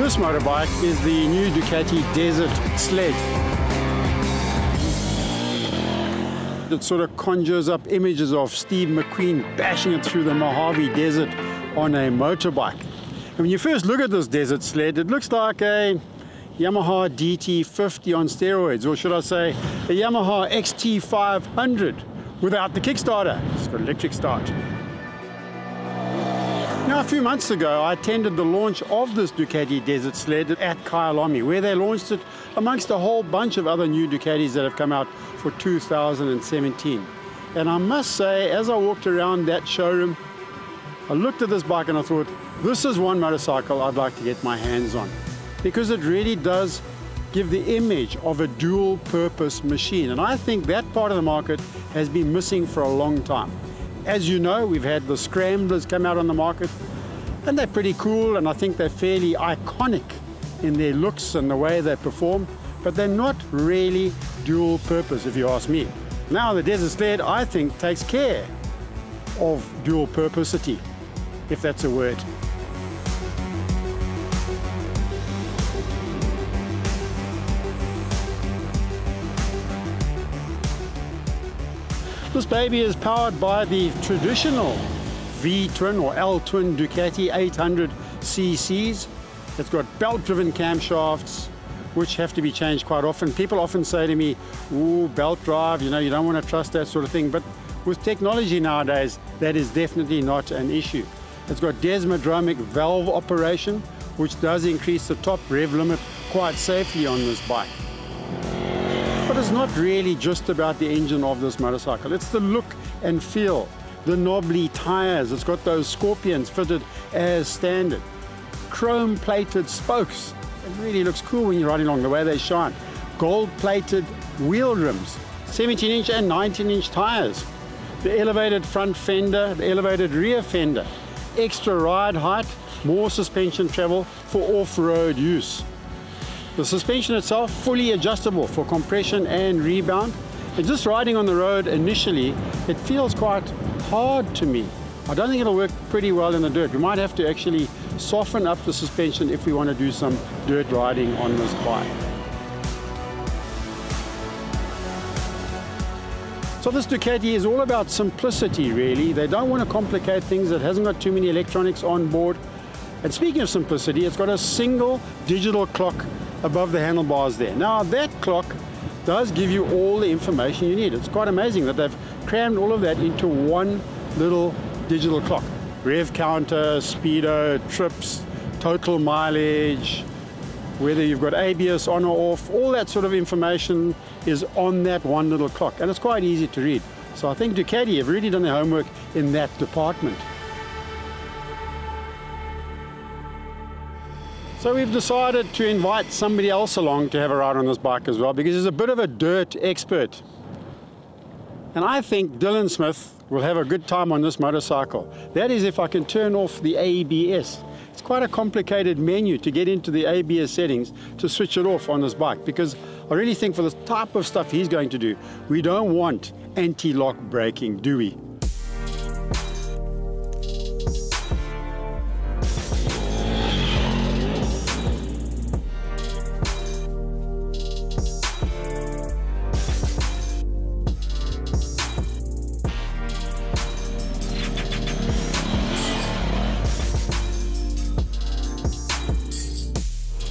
This motorbike is the new Ducati Desert Sled. It sort of conjures up images of Steve McQueen bashing it through the Mojave Desert on a motorbike. And when you first look at this Desert Sled, it looks like a Yamaha DT50 on steroids, or should I say a Yamaha XT500 without the Kickstarter. It's got electric start. Now, a few months ago, I attended the launch of this Ducati Desert Sled at Kyalami, where they launched it amongst a whole bunch of other new Ducatis that have come out for 2017. And I must say, as I walked around that showroom, I looked at this bike and I thought, this is one motorcycle I'd like to get my hands on, because it really does give the image of a dual-purpose machine. And I think that part of the market has been missing for a long time. As you know, we've had the Scramblers come out on the market, and they're pretty cool, and I think they're fairly iconic in their looks and the way they perform, but they're not really dual purpose, if you ask me. Now the Desert Sled, I think, takes care of dual purposity, if that's a word. This baby is powered by the traditional V-twin or L-twin Ducati 800 cc's. It's got belt-driven camshafts, which have to be changed quite often. People often say to me, ooh, belt drive, you know, you don't want to trust that sort of thing. But with technology nowadays, that is definitely not an issue. It's got desmodromic valve operation, which does increase the top rev limit quite safely on this bike. But it's not really just about the engine of this motorcycle. It's the look and feel, the knobbly tires. It's got those Scorpions fitted as standard. Chrome-plated spokes. It really looks cool when you're riding along, the way they shine. Gold-plated wheel rims, 17-inch and 19-inch tires. The elevated front fender, the elevated rear fender. Extra ride height, more suspension travel for off-road use. The suspension itself, fully adjustable for compression and rebound. And just riding on the road initially, it feels quite hard to me. I don't think it'll work pretty well in the dirt. We might have to actually soften up the suspension if we want to do some dirt riding on this bike. So this Ducati is all about simplicity, really. They don't want to complicate things. It hasn't got too many electronics on board. And speaking of simplicity, it's got a single digital clock above the handlebars there. Now that clock does give you all the information you need. It's quite amazing that they've crammed all of that into one little digital clock. Rev counter, speedo, trips, total mileage, whether you've got ABS on or off, all that sort of information is on that one little clock, and it's quite easy to read. So I think Ducati have really done their homework in that department. So we've decided to invite somebody else along to have a ride on this bike as well, because he's a bit of a dirt expert. And I think Dillon Smith will have a good time on this motorcycle. That is, if I can turn off the ABS. It's quite a complicated menu to get into the ABS settings to switch it off on this bike, because I really think for the type of stuff he's going to do, we don't want anti-lock braking, do we?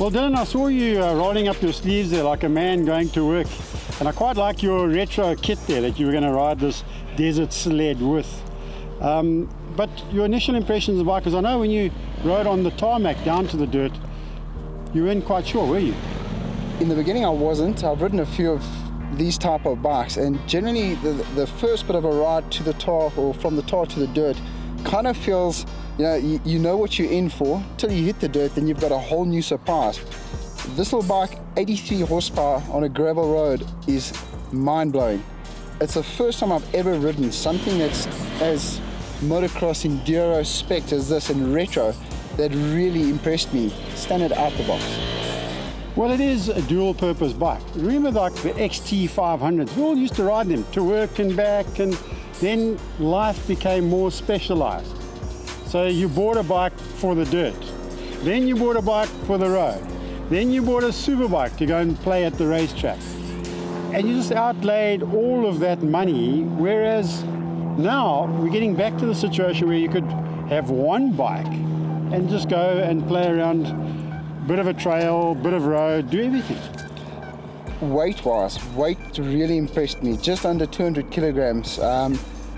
Well, Dillon, I saw you rolling up your sleeves there like a man going to work, and I quite like your retro kit there that you were going to ride this Desert Sled with. But your initial impressions of the bike, because I know when you rode on the tarmac down to the dirt, you weren't quite sure, were you? In the beginning I wasn't. I've ridden a few of these type of bikes, and generally the first bit of a ride to the tar, or from the tar to the dirt, kind of feels, you know what you're in for till you hit the dirt, then you've got a whole new surprise. This little bike, 83 horsepower on a gravel road, is mind-blowing. It's the first time I've ever ridden something that's as motocross enduro spec as this in retro that really impressed me, standard out the box. Well, it is a dual-purpose bike. Remember, like the XT500s, we all used to ride them to work and back, and then life became more specialized. So you bought a bike for the dirt. Then you bought a bike for the road. Then you bought a super bike to go and play at the racetrack. And you just outlaid all of that money, whereas now we're getting back to the situation where you could have one bike and just go and play around, bit of a trail, bit of road, do everything. Weight-wise, weight really impressed me, just under 200 kilograms.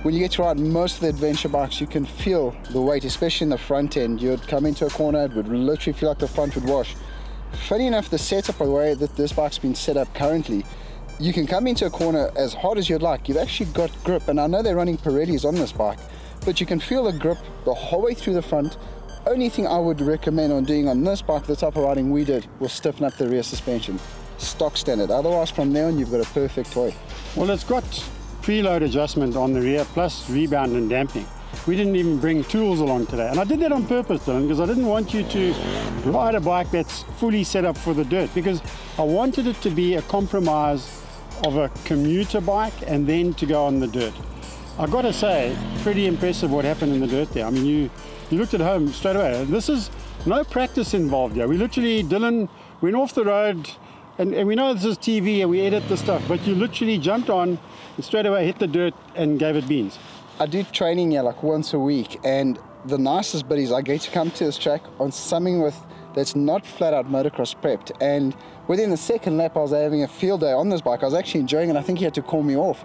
When you get to ride most of the adventure bikes, you can feel the weight, especially in the front end. You'd come into a corner, it would literally feel like the front would wash. Funny enough, the setup, the way that this bike's been set up currently, you can come into a corner as hard as you'd like. You've actually got grip, and I know they're running Pirellis on this bike, but you can feel the grip the whole way through the front. Only thing I would recommend on doing on this bike, the type of riding we did, was stiffen up the rear suspension. Stock standard. Otherwise, from there on, you've got a perfect toy. Well, it's got preload adjustment on the rear, plus rebound and damping. We didn't even bring tools along today, and I did that on purpose, Dylan, because I didn't want you to ride a bike that's fully set up for the dirt, because I wanted it to be a compromise of a commuter bike and then to go on the dirt. I've got to say, pretty impressive what happened in the dirt there. I mean, you looked at home straight away. This is no practice involved here. We literally, Dylan went off the road, and we know this is TV and we edit the stuff, but you literally jumped on and straight away hit the dirt and gave it beans. I do training here like once a week, and the nicest bit is I get to come to this track on something that's not flat out motocross prepped, and within the second lap I was having a field day on this bike. I was actually enjoying it. I think he had to call me off.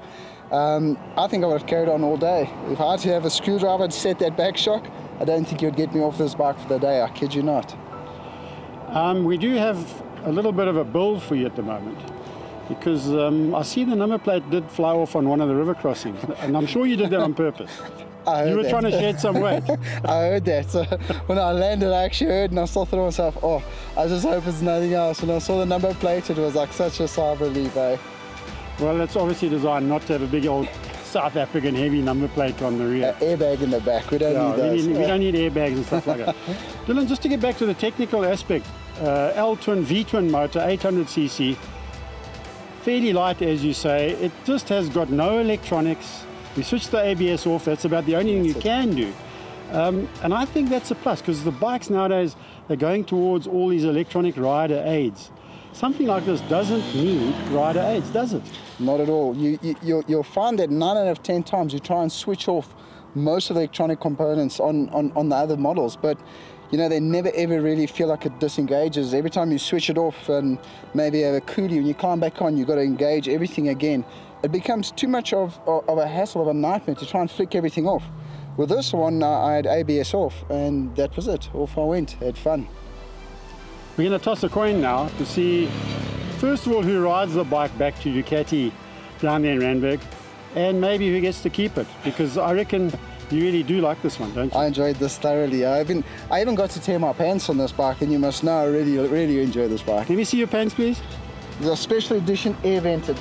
I think I would have carried on all day. If I had to have a screwdriver to set that back shock, I don't think you'd get me off this bike for the day, I kid you not. We do have a little bit of a build for you at the moment, because I see the number plate did fly off on one of the river crossings, and I'm sure you did that on purpose. You were trying to shed some weight. I heard that. So when I landed, I actually heard, and I still thought to myself, oh, I just hope it's nothing else. When I saw the number plate, it was like such a sigh of relief, eh? Well, it's obviously designed not to have a big old South African heavy number plate on the rear. Airbag in the back, we don't need those. We don't need airbags and stuff like that. Dylan, just to get back to the technical aspect, L-twin, V-twin motor, 800cc, fairly light as you say. It just has got no electronics. We switched the ABS off. That's about the only thing you can do. And I think that's a plus, because the bikes nowadays are going towards all these electronic rider aids. Something like this doesn't need rider aids, does it? Not at all. You'll find that 9 out of 10 times you try and switch off most of the electronic components on the other models, but you know, they never ever really feel like it disengages. Every time you switch it off and maybe have a coolie, when you climb back on, you've got to engage everything again. It becomes too much of a hassle, of a nightmare to try and flick everything off. With this one, I had ABS off, and that was it. Off I went, had fun. We're going to toss a coin now to see, first of all, who rides the bike back to Ducati down there in Randburg, and maybe who gets to keep it, because I reckon you really do like this one, don't you? I enjoyed this thoroughly. I even got to tear my pants on this bike, and you must know I really enjoy this bike. Let me see your pants, please. The special edition air vented.